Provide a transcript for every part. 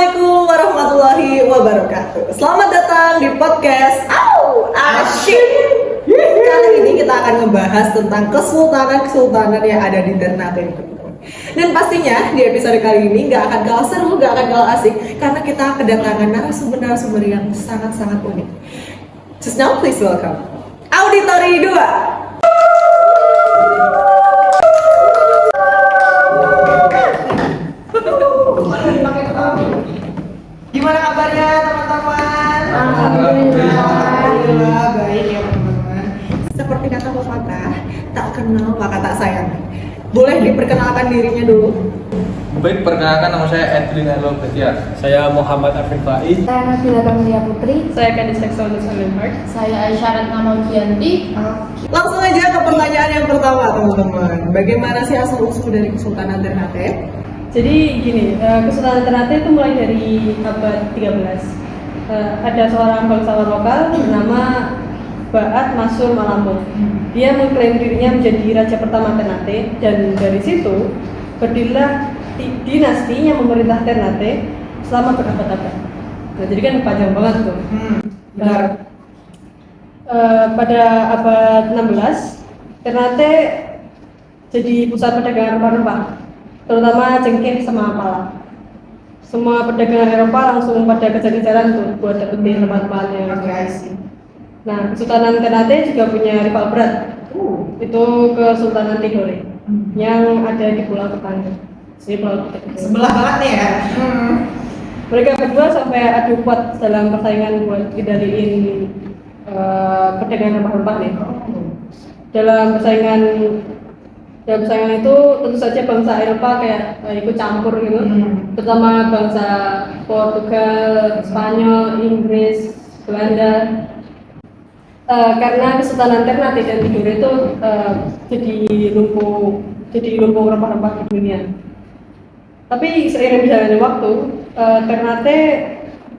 Assalamualaikum warahmatullahi wabarakatuh. Selamat datang di podcast Asyik. Kali ini kita akan membahas tentang kesultanan yang ada di Ternate. Dan pastinya di episode kali ini gak akan kalah seru, gak akan kalah asik, karena kita kedatangan narasumber yang sangat-sangat unik. Just now please welcome Auditori 2. Gimana kabarnya teman-teman? Alhamdulillah baik ya teman-teman. Seperti kata pepatah, tak kenal maka tak sayang. Boleh diperkenalkan dirinya dulu? Baik, perkenalkan nama saya Edwin Halo Betia. Saya Muhammad Arfin Faiz. Saya Nabila Kamlia Putri. Saya Kadis Seksual Nusalimart. Saya Aisyarat Namagianti. Langsung aja ke pertanyaan yang pertama teman-teman. Bagaimana sih asal-usul dari Kesultanan Ternate? Jadi gini, Kesultanan Ternate itu mulai dari abad 13. Ada seorang bangsawan lokal bernama Ba'at Masur Malamud. Dia mengklaim dirinya menjadi raja pertama Ternate, dan dari situ berdirilah dinasti yang memerintah Ternate selama berabad-abad. Nah, jadi kan panjang banget tuh. Pada abad 16, Ternate jadi pusat perdagangan rempah-rempah, terutama cengkeh sama pala. Semua perdagangan Eropa langsung pada kejar-kejaran tuh buat dapetin rempah-rempahan yang asing. Nah, Kesultanan Ternate juga punya rival berat, itu Kesultanan Tidore yang ada di Pulau Tetangga. Sebelah banget nih ya. Mereka berdua sampai adu kuat dalam persaingan buat kendaliin perdagangan rempah-rempah nih. Dalam persaingan itu tentu saja bangsa Eropa kayak ikut campur gitu, terutama bangsa Portugal, Spanyol, Inggris, Belanda. Karena Kesultanan Ternate dan Tidore itu jadi lumbung rempah-rempah di dunia. Tapi seiring berjalannya waktu,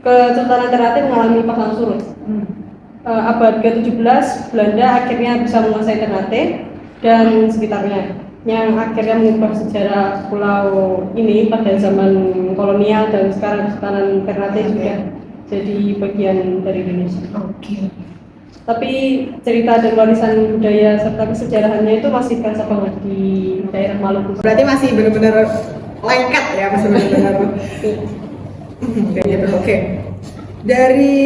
Kesultanan Ternate mengalami pasang surut. Abad ke-17, Belanda akhirnya bisa menguasai Ternate dan sekitarnya, yang akhirnya mengubah sejarah pulau ini pada zaman kolonial, dan sekarang Kesultanan Ternate juga jadi bagian dari Indonesia. Tapi cerita dan warisan budaya serta kesejarahannya itu masih terasa banget di daerah Maluku. Berarti masih benar-benar lengket ya, masih benar-benar kayak gitu. Oke. Dari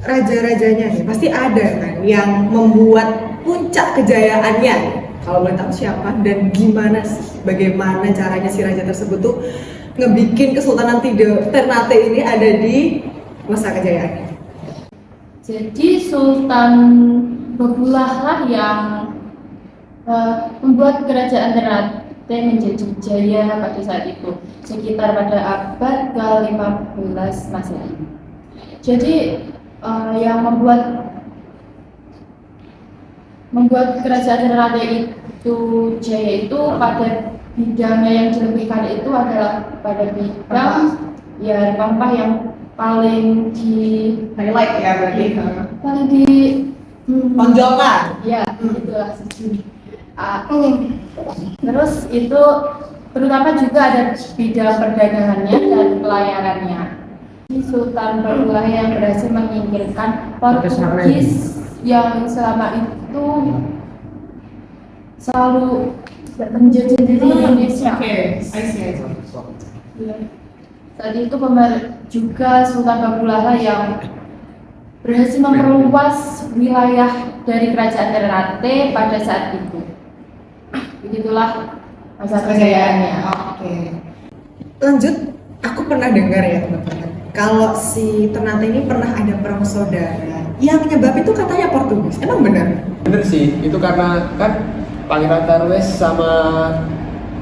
raja-rajanya nih pasti ada kan yang membuat puncak kejayaannya. Kalau boleh tahu siapa dan gimana sih, bagaimana caranya si raja tersebut tuh ngebikin Kesultanan Ternate ini ada di masa kejayaannya? Jadi Sultan Bagulah lah yang membuat kerajaan Ternate menjadi jaya pada saat itu, sekitar pada abad ke-15 Masehi. Jadi yang membuat kerajaan Ternate itu jaya itu pada bidangnya yang dilebihkan itu adalah pada bidang ya rempah yang paling di Highlight ya berarti. paling di Tonjolkan. ya itulah terus itu terutama juga ada bidang perdagangannya dan pelayanannya. Sultan Bagulah yang berhasil menyingkirkan Portugis yang selama itu selalu menjajah di Indonesia. Saat itu juga Sultan Bagulah yang berhasil memperluas wilayah dari kerajaan Ternate pada saat itu. Begitulah masa kejayaannya. Oke. Lanjut, aku pernah dengar ya teman-teman, kalau si Ternate ini pernah ada perang saudara yang nyebab itu katanya Portugis. Emang benar? Bener sih, itu karena kan Pangeran Tarwes sama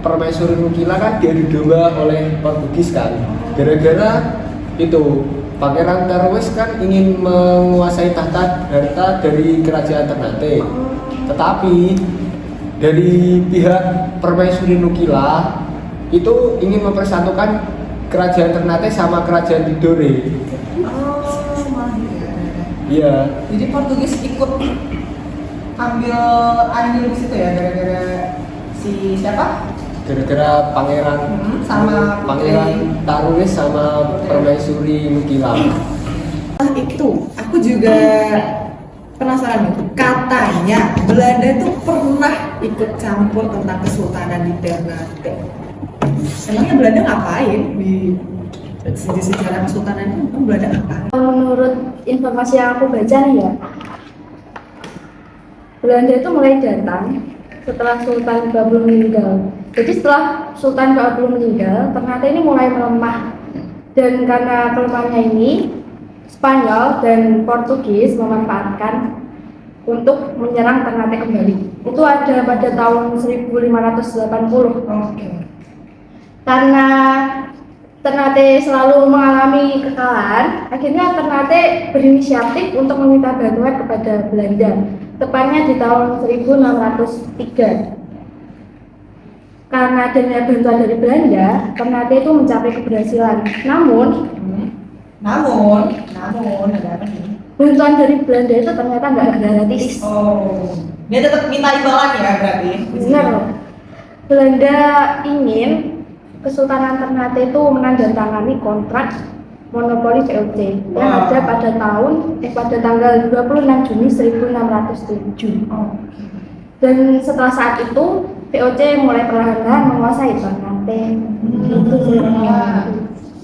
Permaisuri Nukila kan diadu domba oleh Portugis kan. Gara-gara itu Pangeran Tarwes kan ingin menguasai harta dari kerajaan Ternate. Tetapi dari pihak Permaisuri Nukila itu ingin mempersatukan kerajaan Ternate sama kerajaan Tidore. Iya. Jadi Portugis ikut ambil andil di situ ya, gara-gara si siapa? gara-gara pangeran sama pangeran Tarwis sama permaisuri Mukila. Itu aku juga penasaran itu. Katanya Belanda itu pernah ikut campur tentang kesultanan di Ternate. Emangnya Belanda ngapain di sejarah kesultanan itu? Emang Belanda ngapain? Menurut informasi yang aku baca nih ya, Belanda itu mulai datang setelah Sultan Babul meninggal. Jadi setelah Sultan Babul meninggal, Ternate ini mulai melemah. Dan karena kelemahannya ini, Spanyol dan Portugis memanfaatkan untuk menyerang Ternate kembali. Itu ada pada tahun 1580. Oke. Karena Ternate selalu mengalami kekalahan, akhirnya Ternate berinisiatif untuk meminta bantuan kepada Belanda, tepatnya di tahun 1603. Karena adanya bantuan dari Belanda, Ternate itu mencapai keberhasilan. Namun ada apa nih? bantuan dari Belanda itu ternyata nggak gratis. Oh, dia tetap minta imbalan ya berarti? Benar loh. Belanda ingin Kesultanan Ternate itu menandatangani kontrak monopoli VOC yang ada pada tanggal 26 Juni 1607. Dan setelah saat itu VOC mulai perlahan-lahan menguasai Ternate. Itu sebenarnya.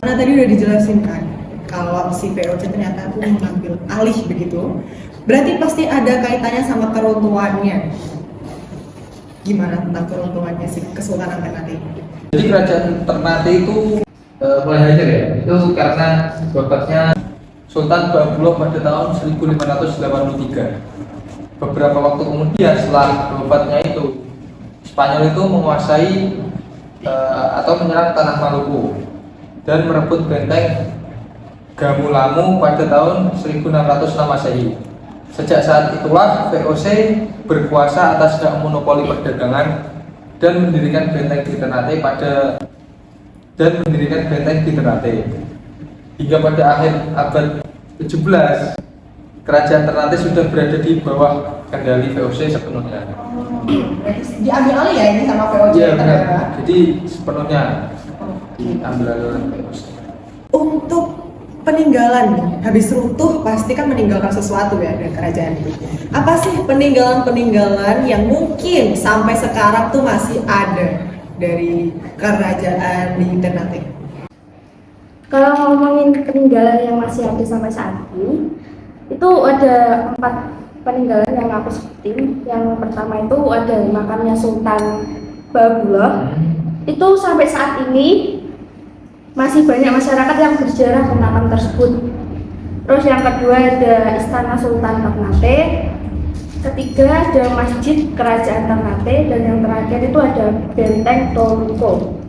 Karena tadi udah dijelasin kan, kalau si VOC ternyata tuh mengambil alih begitu, berarti pasti ada kaitannya sama keruntuhannya. Gimana tentang keruntuhannya si Kesultanan Ternate? Jadi kerajaan Ternate itu mulai hancur ya. Itu karena wafatnya Sultan Babullah pada tahun 1583. Beberapa waktu kemudian setelah wafatnya itu, Spanyol itu menguasai atau menyerang tanah Maluku dan merebut benteng Gamulamu pada tahun 1606 Masehi. Sejak saat itulah VOC berkuasa atas hak monopoli perdagangan dan mendirikan benteng di Ternate hingga pada akhir abad 17 kerajaan Ternate sudah berada di bawah kendali VOC sepenuhnya. Berarti diambil alih ya ini sama VOC Iya benar. ternyata? Jadi sepenuhnya diambil alih oleh VOC. Untuk peninggalan nih, habis runtuh pasti kan meninggalkan sesuatu ya dari kerajaan itu. Apa sih peninggalan-peninggalan yang mungkin sampai sekarang tuh masih ada dari kerajaan di Ternate? Kalau ngomongin peninggalan yang masih ada sampai saat ini, itu ada 4 peninggalan yang aku sebutin. Yang pertama itu ada makamnya Sultan Babullah. Itu sampai saat ini masih banyak masyarakat yang berziarah ke makam tersebut. Terus yang kedua ada Istana Sultan Ternate. Ketiga ada Masjid Kerajaan Ternate, dan yang terakhir itu ada Benteng Toluco.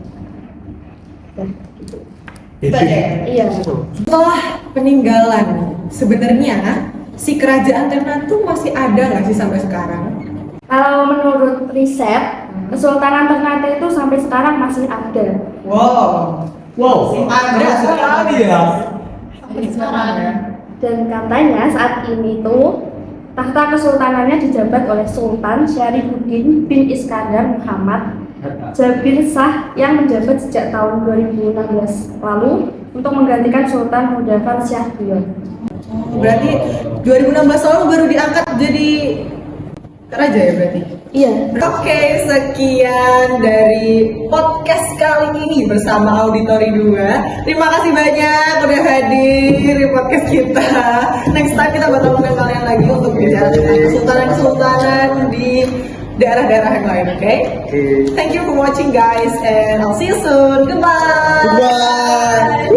Itu aja ya? Iya. Setelah peninggalan, sebenarnya si kerajaan Ternate tuh masih ada nggak sih sampai sekarang? Kalau menurut riset, Kesultanan Ternate itu sampai sekarang masih ada. Wow, ada sekali ya. Sampai sekarang ya. Dan katanya saat ini tuh tahta kesultanannya dijabat oleh Sultan Syarifuddin bin Iskandar Muhammad Jabir Shah yang menjabat sejak tahun 2016 lalu untuk menggantikan Sultan Mudafar Shah II. Berarti 2016 lalu baru diangkat jadi raja ya berarti? Iya. Oke, sekian dari podcast kali ini bersama Auditori 2. Terima kasih banyak udah hadir di podcast kita. Next time kita bakal undang kalian lagi untuk bicara tentang kesultanan-kesultanan di daerah-daerah yang lain, oke? Thank you for watching guys and I'll see you soon. Goodbye.